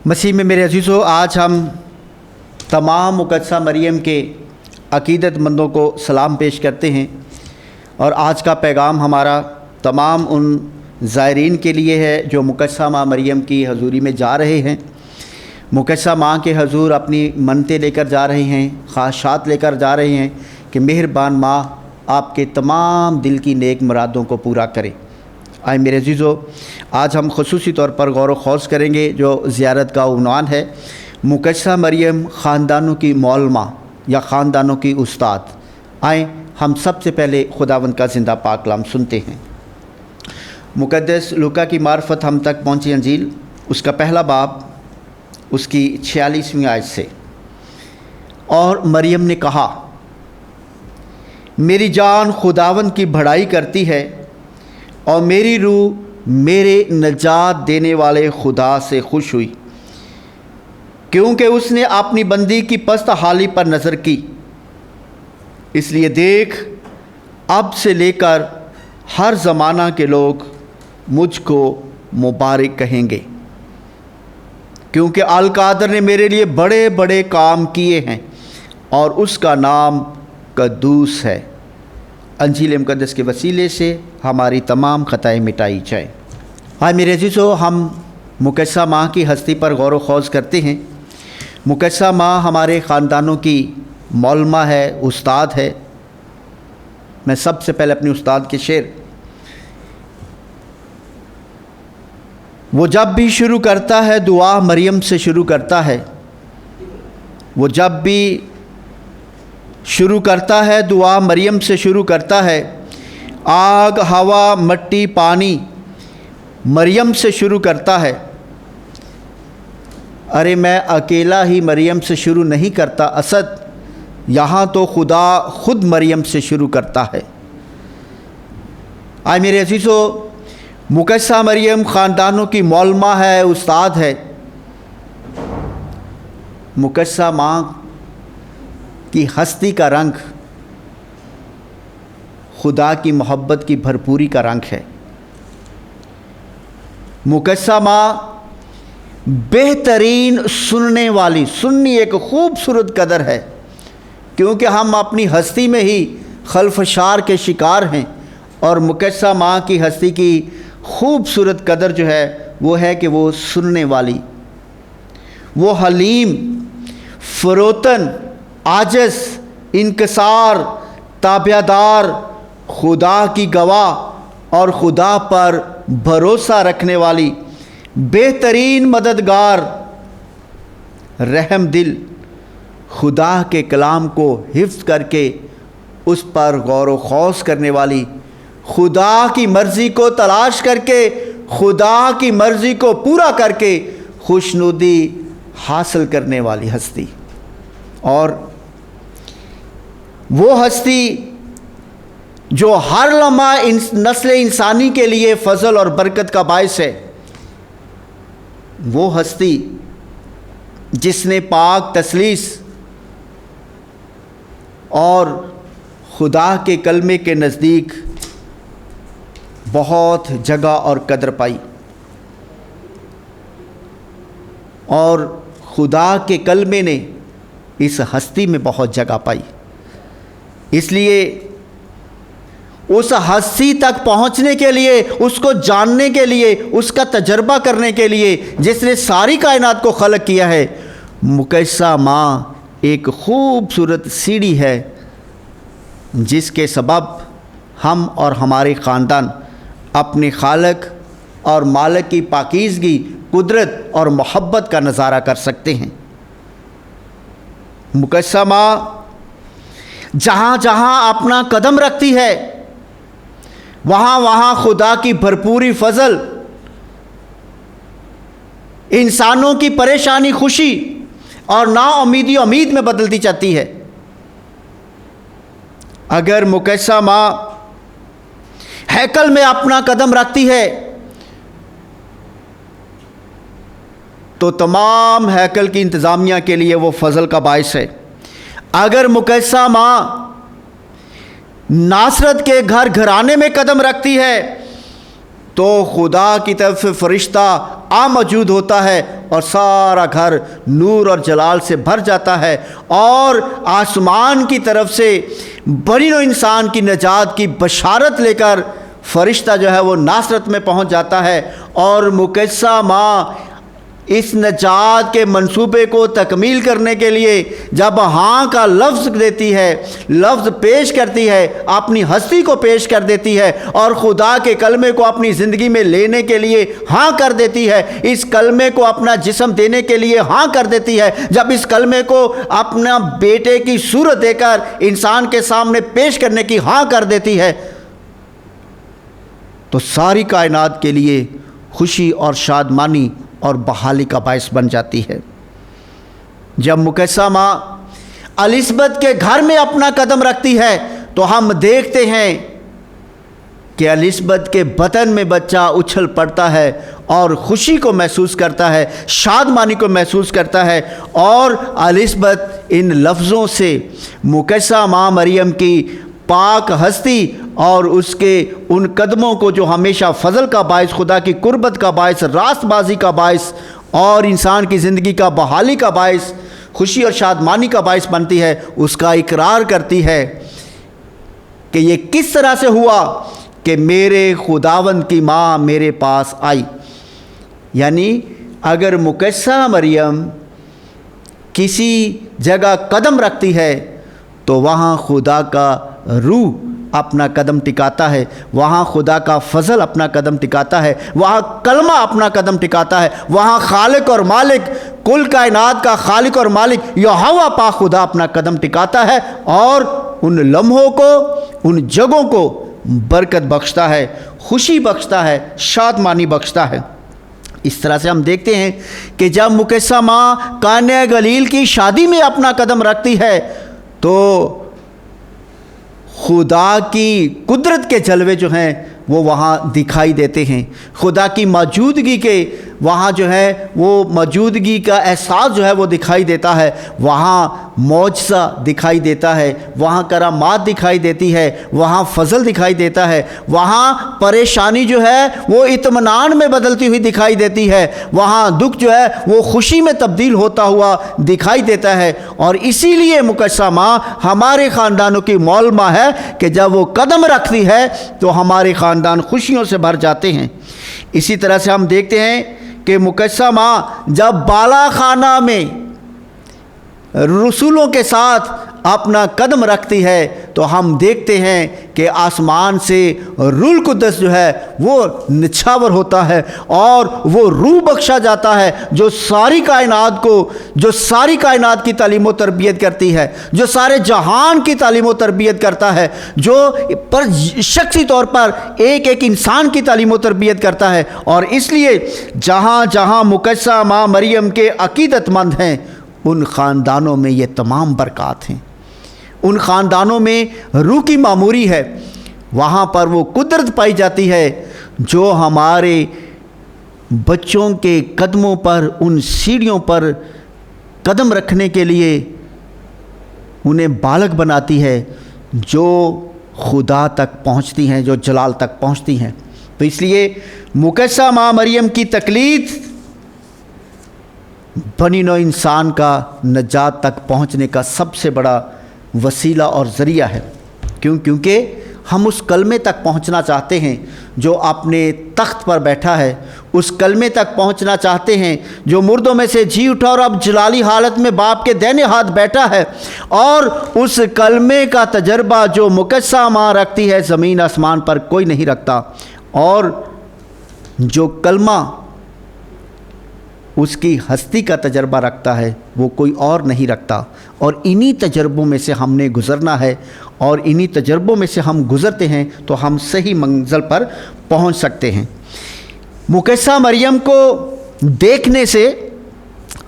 मसीह में मेरे अजीज़ों, आज हम तमाम मुक़द्दसा मरियम के अक़ीदतमंदों को सलाम पेश करते हैं और आज का पैगाम हमारा तमाम उन ज़ायरीन के लिए है जो मुक़द्दसा माँ मरियम की हज़ूरी में जा रहे हैं। मुक़द्दसा माँ के हज़ूर अपनी मन्नतें लेकर जा रहे हैं, ख़्वाहिशात लेकर जा रहे हैं कि मेहरबान माँ आपके तमाम दिल की नेक मुरादों को पूरा करे। आए मेरे अजीज़ों, आज हम ख़ुसूसी तौर पर गौर व खौज़ करेंगे जो ज़ियारत का उन्वान है मुक़द्दसा मरियम ख़ानदानों की मौलमा या ख़ानदानों की उस्ताद। आए हम सबसे पहले खुदावंद का ज़िंदा पाक कलाम सुनते हैं। मुक़द्दस लूका की मार्फत हम तक पहुँची अंजील, उसका पहला बाब, उसकी 46वीं आयत से। और मरियम ने कहा, मेरी जान खुदावंद की बड़ाई करती है और मेरी रूह मेरे नजात देने वाले खुदा से खुश हुई, क्योंकि उसने अपनी बंदी की पस्त हाली पर नज़र की। इसलिए देख, अब से लेकर हर ज़माना के लोग मुझको मुबारक कहेंगे, क्योंकि अल कादर ने मेरे लिए बड़े बड़े काम किए हैं और उसका नाम कद्दूस है। अंजील मुक़द्दस के वसीले से हमारी तमाम ख़ताएँ मिटाई जाए। हाँ मेरे अज़ीज़ों, हम मुक़द्दसा माँ की हस्ती पर गौर व खौज़ करते हैं। मुक़द्दसा माँ हमारे ख़ानदानों की मौलमा है, उस्ताद है। मैं सबसे पहले अपने उस्ताद के शेर, वो जब भी शुरू करता है दुआ मरियम से शुरू करता है, वो जब भी शुरू करता है दुआ मरियम से शुरू करता है। आग, हवा, मट्टी, पानी मरियम से शुरू करता है। अरे मैं अकेला ही मरियम से शुरू नहीं करता असद, यहाँ तो खुदा खुद मरियम से शुरू करता है। आए मेरे अज़ीज़ों, मुक़द्दसा मरियम ख़ानदानों की मौलमा है, उस्ताद है। मुक़द्दसा माँ की हस्ती का रंग खुदा की मोहब्बत की भरपूरी का रंग है। मुक़द्दसा माँ बेहतरीन सुनने वाली, सुन्नी एक खूबसूरत कदर है, क्योंकि हम अपनी हस्ती में ही खलफशार के शिकार हैं। और मुक़द्दसा माँ की हस्ती की खूबसूरत कदर जो है वो है कि वो सुनने वाली, वो हलीम, फ़रोतन, आजज़, इनकसार, ताबियादार, खुदा की गवाह और खुदा पर भरोसा रखने वाली, बेहतरीन मददगार, रहम दिल, खुदा के कलाम को हिफ्ज़ करके उस पर गौर व खौज़ करने वाली, खुदा की मर्ज़ी को तलाश करके खुदा की मर्ज़ी को पूरा करके खुशनुदी हासिल करने वाली हस्ती। और वो हस्ती जो हर लम्हा नस्ल इंसानी के लिए फ़ज़ल और बरकत का बायस है, वो हस्ती जिसने पाक तसलीस और खुदा के कलमे के नज़दीक बहुत जगह और कदर पाई और खुदा के कलमे ने इस हस्ती में बहुत जगह पाई। इसलिए उस हस्ती तक पहुंचने के लिए, उसको जानने के लिए, उसका तजर्बा करने के लिए जिसने सारी कायनात को खलक किया है, मुक़द्दसा माँ एक खूबसूरत सीढ़ी है जिसके सबब हम और हमारे ख़ानदान अपने खालक और मालिक की पाकीज़गी, कुदरत और मोहब्बत का नज़ारा कर सकते हैं। मुक़द्दसा माँ जहाँ जहाँ अपना कदम रखती है, वहाँ वहाँ खुदा की भरपूरी फ़ज़ल इंसानों की परेशानी खुशी और नाउमीदी उम्मीद में बदलती जाती है। अगर मुक़द्दसा माँ हैकल में अपना कदम रखती है तो तमाम हैकल की इंतज़ामिया के लिए वो फ़ज़ल का बायस है। अगर मुक़द्दसा माँ नासरत के घर घराने में कदम रखती है तो खुदा की तरफ से फ़रिश्ता आ मौजूद होता है اور سارا گھر نور اور جلال سے بھر جاتا ہے، اور آسمان کی طرف سے بنی نوع انسان کی نجات کی بشارت لے کر فرشتہ جو ہے وہ ناصرت میں پہنچ جاتا ہے، اور مقدسہ ماں اس نجات کے منصوبے کو تکمیل کرنے کے لیے جب ہاں کا لفظ دیتی ہے، لفظ پیش کرتی ہے، اپنی ہستی کو پیش کر دیتی ہے، اور خدا کے کلمے کو اپنی زندگی میں لینے کے لیے ہاں کر دیتی ہے، اس کلمے کو اپنا جسم دینے کے لیے ہاں کر دیتی ہے، جب اس کلمے کو اپنا بیٹے کی صورت دے کر انسان کے سامنے پیش کرنے کی ہاں کر دیتی ہے، تو ساری کائنات کے لیے خوشی اور شادمانی اور بحالی کا باعث بن جاتی ہے۔ جب مقدسہ ماں الزبتھ کے گھر میں اپنا قدم رکھتی ہے تو ہم دیکھتے ہیں کہ الزبتھ کے بدن میں بچہ اچھل پڑتا ہے اور خوشی کو محسوس کرتا ہے، شادمانی کو محسوس کرتا ہے، اور الزبتھ ان لفظوں سے مقدسہ ماں مریم کی پاک ہستی اور اس کے ان قدموں کو جو ہمیشہ فضل کا باعث، خدا کی قربت کا باعث، راست بازی کا باعث اور انسان کی زندگی کا بحالی کا باعث، خوشی اور شادمانی کا باعث بنتی ہے، اس کا اقرار کرتی ہے کہ یہ کس طرح سے ہوا کہ میرے خداوند کی ماں میرے پاس آئی۔ یعنی اگر مقدسہ مریم کسی جگہ قدم رکھتی ہے تو وہاں خدا کا روح اپنا قدم ٹکاتا ہے، وہاں خدا کا فضل اپنا قدم ٹکاتا ہے، وہاں کلمہ اپنا قدم ٹکاتا ہے، وہاں خالق اور مالک، کل کائنات کا خالق اور مالک یہوہ پاک خدا اپنا قدم ٹکاتا ہے، اور ان لمحوں کو، ان جگہوں کو برکت بخشتا ہے، خوشی بخشتا ہے، شادمانی بخشتا ہے۔ اس طرح سے ہم دیکھتے ہیں کہ جب مقدسہ ماں قانا گلیل کی شادی میں اپنا قدم رکھتی ہے تو خدا کی قدرت کے جلوے جو ہیں وہ وہاں دکھائی دیتے ہیں، خدا کی موجودگی کے وہاں جو ہے وہ موجودگی کا احساس جو ہے وہ دکھائی دیتا ہے، وہاں معجزہ دکھائی دیتا ہے، وہاں کرامات دکھائی دیتی ہے، وہاں فضل دکھائی دیتا ہے، وہاں پریشانی جو ہے وہ اطمینان میں بدلتی ہوئی دکھائی دیتی ہے، وہاں دکھ جو ہے وہ خوشی میں تبدیل ہوتا ہوا دکھائی دیتا ہے۔ اور اسی لیے مقدسہ ماں ہمارے خاندانوں کی معلمہ ہے کہ جب وہ قدم رکھتی ہے تو ہمارے خاندان خوشیوں سے بھر جاتے ہیں۔ اسی طرح سے ہم دیکھتے ہیں کہ مقدسہ ماں جب بالا خانہ میں رسولوں کے ساتھ اپنا قدم رکھتی ہے تو ہم دیکھتے ہیں کہ آسمان سے روح القدس جو ہے وہ نچھاور ہوتا ہے اور وہ روح بخشا جاتا ہے جو ساری کائنات کو، جو ساری کائنات کی تعلیم و تربیت کرتی ہے، جو سارے جہان کی تعلیم و تربیت کرتا ہے، جو پر شخصی طور پر ایک ایک انسان کی تعلیم و تربیت کرتا ہے۔ اور اس لیے جہاں جہاں مقدسہ ماں مریم کے عقیدت مند ہیں ان خاندانوں میں یہ تمام برکات ہیں، ان خاندانوں میں روح کی معموری ہے، وہاں پر وہ قدرت پائی جاتی ہے جو ہمارے بچوں کے قدموں پر، ان سیڑھیوں پر قدم رکھنے کے لیے انہیں بالغ بناتی ہے، جو خدا تک پہنچتی ہیں، جو جلال تک پہنچتی ہیں۔ تو اس لیے مقدسہ ماں مریم کی تقلید بنی نوع انسان کا نجات تک پہنچنے کا سب سے بڑا وسیلہ اور ذریعہ ہے۔ کیونکہ ہم اس کلمے تک پہنچنا چاہتے ہیں جو اپنے تخت پر بیٹھا ہے، اس کلمے تک پہنچنا چاہتے ہیں جو مردوں میں سے جی اٹھا اور اب جلالی حالت میں باپ کے دائیں ہاتھ بیٹھا ہے، اور اس کلمے کا تجربہ جو مقدسہ ماں رکھتی ہے زمین آسمان پر کوئی نہیں رکھتا، اور جو کلمہ اس کی ہستی کا تجربہ رکھتا ہے وہ کوئی اور نہیں رکھتا۔ اور انہی تجربوں میں سے ہم نے گزرنا ہے، اور انہی تجربوں میں سے ہم گزرتے ہیں تو ہم صحیح منزل پر پہنچ سکتے ہیں۔ مقدسہ مریم کو دیکھنے سے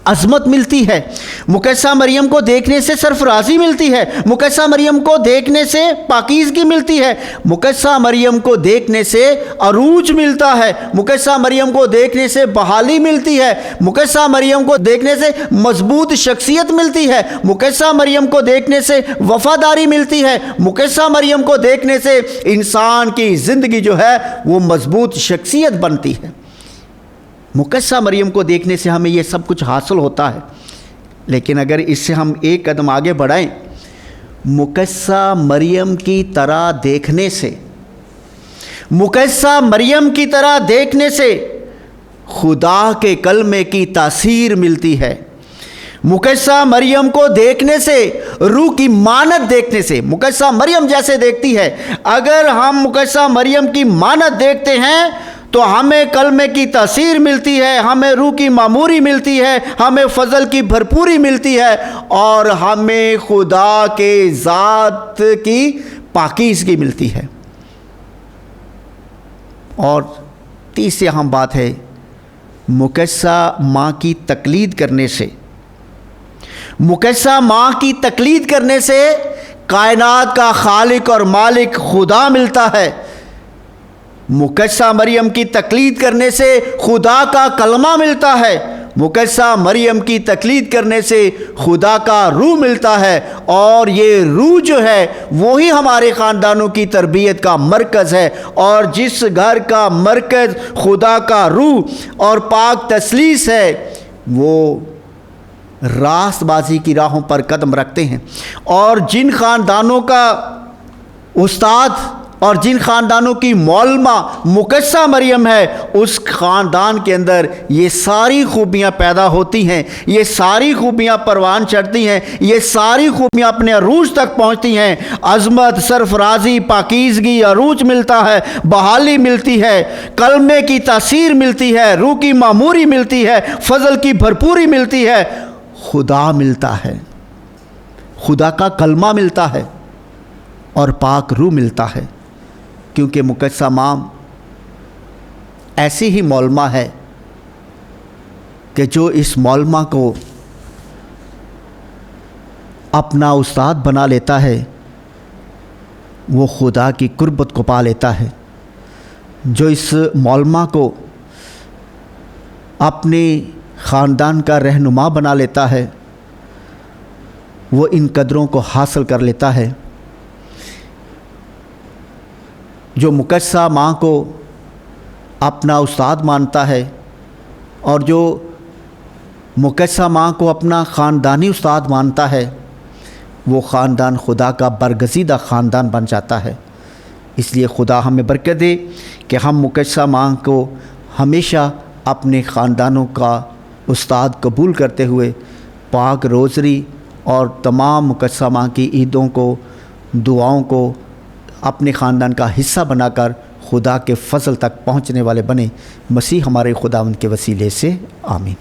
عظمت ملتی ہے، مقدسہ مریم کو دیکھنے سے سرفرازی ملتی ہے، مقدسہ مریم کو دیکھنے سے پاکیزگی ملتی ہے، مقدسہ مریم کو دیکھنے سے عروج ملتا ہے، مقدسہ مریم کو دیکھنے سے بحالی ملتی ہے، مقدسہ مریم کو دیکھنے سے مضبوط شخصیت ملتی ہے، مقدسہ مریم کو دیکھنے سے وفاداری ملتی ہے، مقدسہ مریم کو دیکھنے سے انسان کی زندگی جو ہے وہ مضبوط شخصیت بنتی ہے۔ मुकद्दसा मरियम को देखने से हमें ये सब कुछ हासिल होता है, लेकिन अगर इससे हम एक कदम आगे बढ़ाएं, मुकद्दसा मरियम की तरह देखने से, मुकद्दसा मरियम की तरह देखने से खुदा के कलमे की तासीर मिलती है। मुकद्दसा मरियम को देखने से, रूह की मानत देखने से, मुकद्दसा मरियम जैसे देखती है, अगर हम मुकद्दसा मरियम की मानत देखते हैं तो हमें कलमे की तासीर मिलती है, हमें रूह की मामूरी मिलती है, हमें फजल की भरपूरी मिलती है और हमें खुदा के ज़ात की पाकीज़गी मिलती है। और तीसरी अहम बात है, मुकद्दसा माँ की तकलीद करने से, मुकद्दसा माँ की तकलीद करने से कायनात का खालिक और मालिक खुदा मिलता है। मुकद्दसा मरियम की तकलीद करने से खुदा का कलमा मिलता है। मुकद्दसा मरियम की तकलीद करने से खुदा का रूह मिलता है, और ये रूह जो है वही हमारे ख़ानदानों की तरबियत का मरकज़ है। और जिस घर का मरकज़ खुदा का रूह और पाक तसलीस है, वो रास्तबाजी की राहों पर कदम रखते हैं। और जिन ख़ानदानों का उस्ताद और जिन ख़ानदानों की मौलमा मुकद्दसा मरियम है, उस ख़ानदान के अंदर ये सारी खूबियाँ पैदा होती हैं, ये सारी खूबियाँ परवान चढ़ती हैं, ये सारी खूबियाँ अपने अरूज तक पहुँचती हैं। अज़मत, सरफराजी, पाकीज़गी, अरूज मिलता है, बहाली मिलती है, कलमे की तासीर मिलती है, रूह की मामूरी मिलती है, फजल की भरपूरी मिलती है, खुदा मिलता है, खुदा का कलमा मिलता है और पाक रूह मिलता है। क्योंकि मुकद्दसा माँ ऐसी ही मौलमा है कि जो इस मौलमा को अपना उस्ताद बना लेता है, वो खुदा की कुर्बत को पा लेता है। जो इस मौलमा को अपने ख़ानदान का रहनुमा बना लेता है, वो इन कदरों को हासिल कर लेता है। जो मुकद्दसा माँ को अपना उस्ताद मानता है और जो मुकद्दसा माँ को अपना ख़ानदानी उस्ताद मानता है, वो ख़ानदान खुदा का बरगज़ीदा ख़ानदान बन जाता है। इसलिए खुदा हमें बरकत दे कि हम मुकद्दसा माँ को हमेशा अपने ख़ानदानों का उस्ताद कबूल करते हुए पाक रोज़री और तमाम मुकद्दसा माँ की ईदों को, दुआओं को अपने ख़ानदान का हिस्सा बनाकर खुदा के फ़ज़ल तक पहुँचने वाले बने। मसीह हमारे खुदावंद के वसीले से आमीन।